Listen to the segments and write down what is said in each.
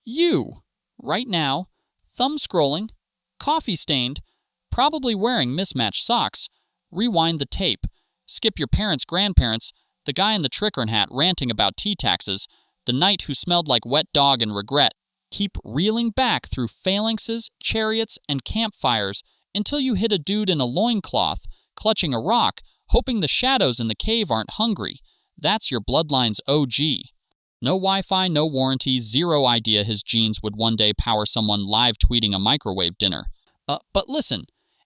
You, right now, thumb scrolling, coffee stained, probably wearing mismatched socks. Rewind the tape. Skip your parents' grandparents, the guy in the trickern hat ranting about tea taxes, the knight who smelled like wet dog and regret. Keep reeling back through phalanxes, chariots, and campfires until you hit a dude in a loincloth, clutching a rock, hoping the shadows in the cave aren't hungry. That's your bloodline's OG. No Wi-Fi, no warranty, zero idea his genes would one day power someone live tweeting a microwave dinner. But listen,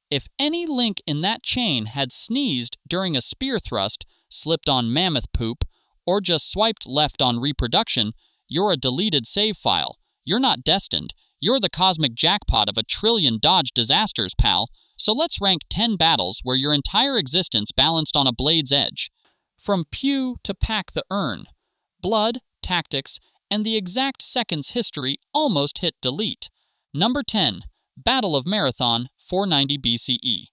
if any link in that chain had sneezed during a spear thrust, slipped on mammoth poop, or just swiped left on reproduction, you're a deleted save file. You're not destined. You're the cosmic jackpot of a trillion Dodge disasters, pal. So let's rank 10 battles where your entire existence balanced on a blade's edge. From pew to pack the urn. Blood, tactics, and the exact seconds history almost hit delete. Number 10. Battle of Marathon, 490 BCE.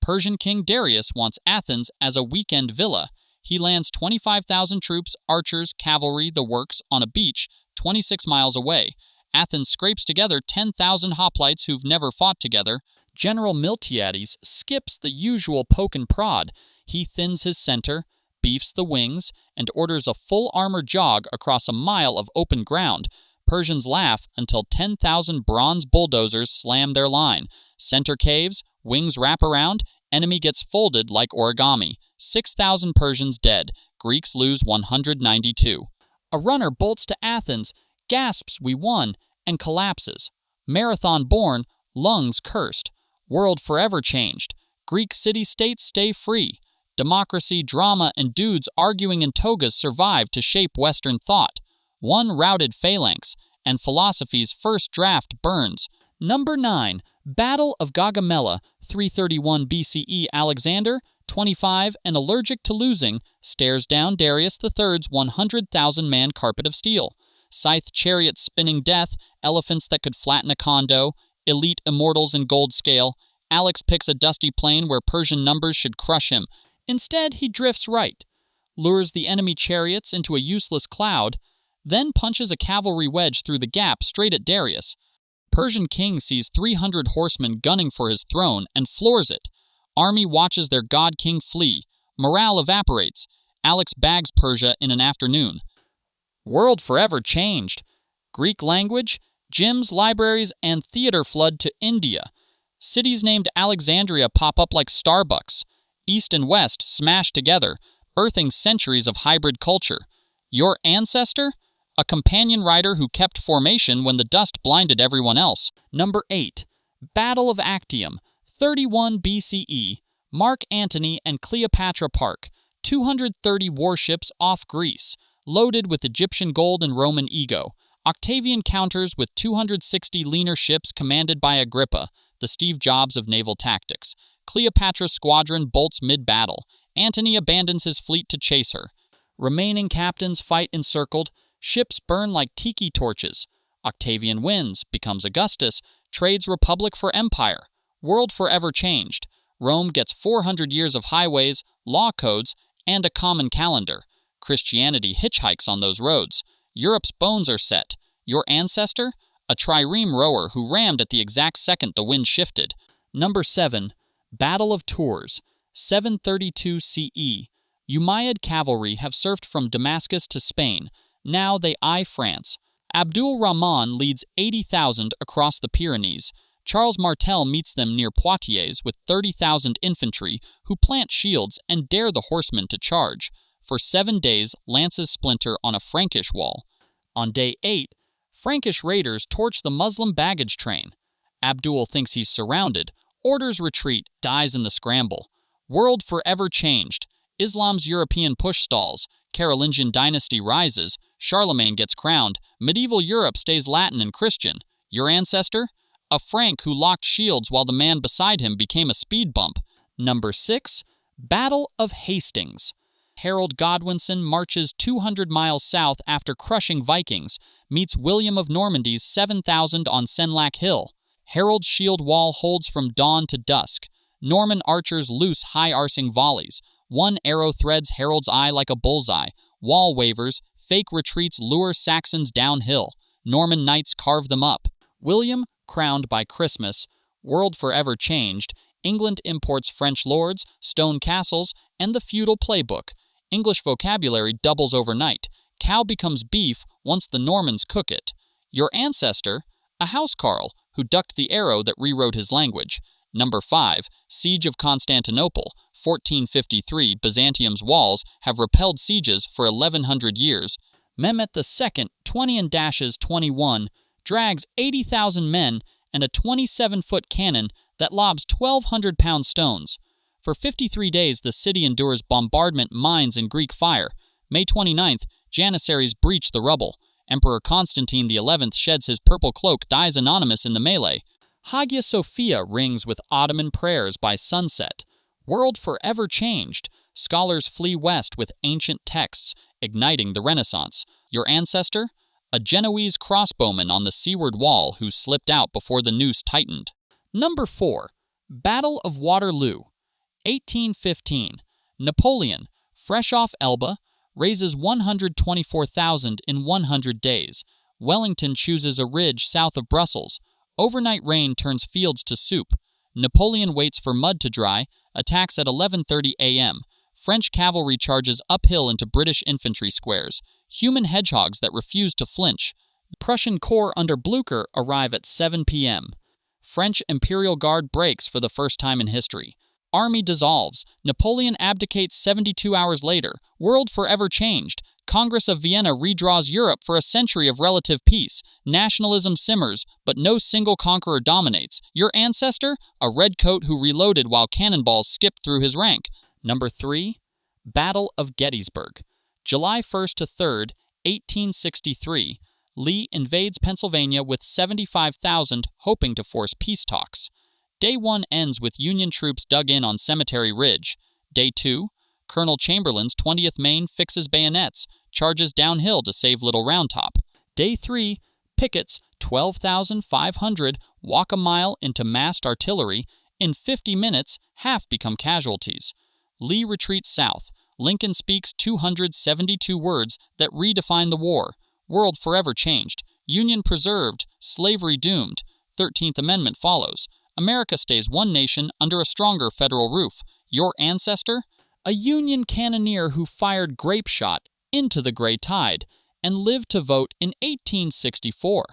Persian King Darius wants Athens as a weekend villa. He lands 25,000 troops, archers, cavalry, the works, on a beach 26 miles away. Athens scrapes together 10,000 hoplites who've never fought together. General Miltiades skips the usual poke and prod. He thins his center, beefs the wings, and orders a full armor jog across a mile of open ground. Persians laugh until 10,000 bronze bulldozers slam their line. Center caves, wings wrap around, enemy gets folded like origami. 6,000 Persians dead. Greeks lose 192. A runner bolts to Athens, gasps we won, and collapses. Marathon born, lungs cursed. World forever changed. Greek city-states stay free. Democracy, drama, and dudes arguing in togas survive to shape Western thought. One routed phalanx, and philosophy's first draft burns. Number 9. Battle of Gaugamela, 331 BCE. Alexander, 25 and allergic to losing, stares down Darius III's 100,000-man carpet of steel. Scythe chariots spinning death, elephants that could flatten a condo, elite immortals in gold scale. Alex picks a dusty plain where Persian numbers should crush him. Instead, he drifts right, lures the enemy chariots into a useless cloud, then punches a cavalry wedge through the gap straight at Darius. Persian king sees 300 horsemen gunning for his throne and floors it. Army watches their god-king flee. Morale evaporates. Alex bags Persia in an afternoon. World forever changed. Greek language, gyms, libraries, and theater flood to India. Cities named Alexandria pop up like Starbucks. East and West smash together, birthing centuries of hybrid culture. Your ancestor? A companion rider who kept formation when the dust blinded everyone else. Number 8. Battle of Actium, 31 BCE. Mark Antony and Cleopatra Park, 230 warships off Greece, loaded with Egyptian gold and Roman ego. Octavian counters with 260 leaner ships commanded by Agrippa, the Steve Jobs of naval tactics. Cleopatra's squadron bolts mid-battle. Antony abandons his fleet to chase her. Remaining captains fight encircled. Ships burn like tiki torches. Octavian wins, becomes Augustus, trades republic for empire. World forever changed. Rome gets 400 years of highways, law codes, and a common calendar. Christianity hitchhikes on those roads. Europe's bones are set. Your ancestor? A trireme rower who rammed at the exact second the wind shifted. Number 7. Battle of Tours, 732 CE. Umayyad cavalry have surfed from Damascus to Spain. Now they eye France. Abdul Rahman leads 80,000 across the Pyrenees. Charles Martel meets them near Poitiers with 30,000 infantry who plant shields and dare the horsemen to charge. For 7 days, lances splinter on a Frankish wall. On day 8, Frankish raiders torch the Muslim baggage train. Abdul thinks he's surrounded, orders retreat, dies in the scramble. World forever changed. Islam's European push stalls. Carolingian dynasty rises. Charlemagne gets crowned. Medieval Europe stays Latin and Christian. Your ancestor? A Frank who locked shields while the man beside him became a speed bump. Number 6. Battle of Hastings. Harold Godwinson marches 200 miles south after crushing Vikings, meets William of Normandy's 7,000 on Senlac Hill. Harold's shield wall holds from dawn to dusk. Norman archers loose high-arsing volleys. One arrow threads Harold's eye like a bullseye. Wall wavers, fake retreats lure Saxons downhill. Norman knights carve them up. William, crowned by Christmas. World forever changed. England imports French lords, stone castles, and the feudal playbook. English vocabulary doubles overnight. Cow becomes beef once the Normans cook it. Your ancestor, a housecarl who ducked the arrow that rewrote his language. Number 5. Siege of Constantinople, 1453. Byzantium's walls have repelled sieges for 1100 years. Mehmet II, 20 and dashes 21, drags 80,000 men and a 27-foot cannon that lobs 1,200-pound stones. For 53 days, the city endures bombardment, mines, and Greek fire. May 29th, Janissaries breach the rubble. Emperor Constantine XI sheds his purple cloak, dies anonymous in the melee. Hagia Sophia rings with Ottoman prayers by sunset. World forever changed. Scholars flee west with ancient texts, igniting the Renaissance. Your ancestor? A Genoese crossbowman on the seaward wall who slipped out before the noose tightened. Number 4. Battle of Waterloo, 1815. Napoleon, fresh off Elba, raises 124,000 in 100 days. Wellington chooses a ridge south of Brussels. Overnight rain turns fields to soup. Napoleon waits for mud to dry, attacks at 11:30 a.m. French cavalry charges uphill into British infantry squares. Human hedgehogs that refuse to flinch. Prussian corps under Blücher arrive at 7 p.m. French Imperial Guard breaks for the first time in history. Army dissolves. Napoleon abdicates 72 hours later. World forever changed. Congress of Vienna redraws Europe for a century of relative peace. Nationalism simmers, but no single conqueror dominates. Your ancestor? A redcoat who reloaded while cannonballs skipped through his rank. Number 3. Battle of Gettysburg, July 1st to 3rd, 1863. Lee invades Pennsylvania with 75,000, hoping to force peace talks. Day 1 ends with Union troops dug in on Cemetery Ridge. Day 2, Colonel Chamberlain's 20th Maine fixes bayonets, charges downhill to save Little Round Top. Day 3, pickets, 12,500, walk a mile into massed artillery. In 50 minutes, half become casualties. Lee retreats south. Lincoln speaks 272 words that redefine the war. World forever changed. Union preserved. Slavery doomed. 13th Amendment follows. America stays one nation under a stronger federal roof. Your ancestor? A Union cannoneer who fired grape shot into the gray tide and lived to vote in 1864.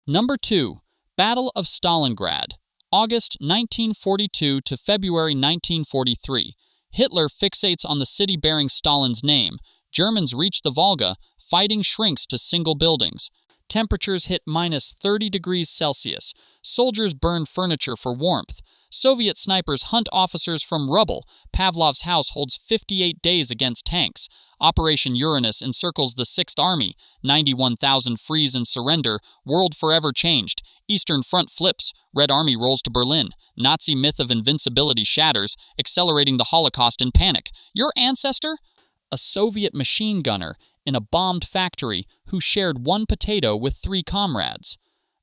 Number 2. Battle of Stalingrad, August 1942 to February 1943. Hitler fixates on the city bearing Stalin's name. Germans reach the Volga. Fighting shrinks to single buildings. Temperatures hit minus 30 degrees Celsius. Soldiers burn furniture for warmth. Soviet snipers hunt officers from rubble. Pavlov's house holds 58 days against tanks. Operation Uranus encircles the 6th Army. 91,000 freeze and surrender. World forever changed. Eastern Front flips. Red Army rolls to Berlin. Nazi myth of invincibility shatters, accelerating the Holocaust in panic. Your ancestor? A Soviet machine gunner in a bombed factory who shared one potato with 3 comrades.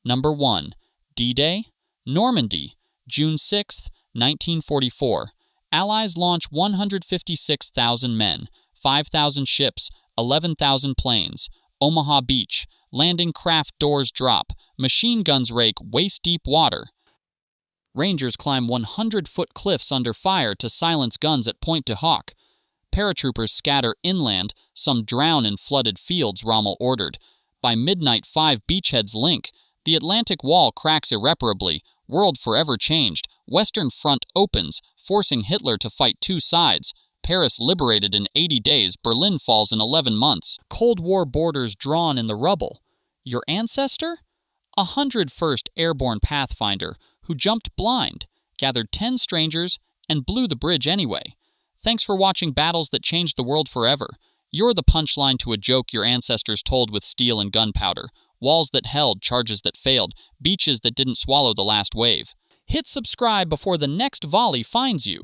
Number 1. D-Day, Normandy, June 6, 1944. Allies launch 156,000 men, 5,000 ships, 11,000 planes. Omaha Beach, landing craft doors drop. Machine guns rake waist-deep water. Rangers climb 100-foot cliffs under fire to silence guns at Point du Hoc. Paratroopers scatter inland, some drown in flooded fields, Rommel ordered. By midnight, 5 beachheads link. The Atlantic Wall cracks irreparably. World forever changed. Western Front opens, forcing Hitler to fight 2 sides. Paris liberated in 80 days. Berlin falls in 11 months. Cold War borders drawn in the rubble. Your ancestor? A 101st Airborne Pathfinder who jumped blind, gathered 10 strangers, and blew the bridge anyway. Thanks for watching Battles That Changed the World Forever. You're the punchline to a joke your ancestors told with steel and gunpowder. Walls that held, charges that failed, beaches that didn't swallow the last wave. Hit subscribe before the next volley finds you.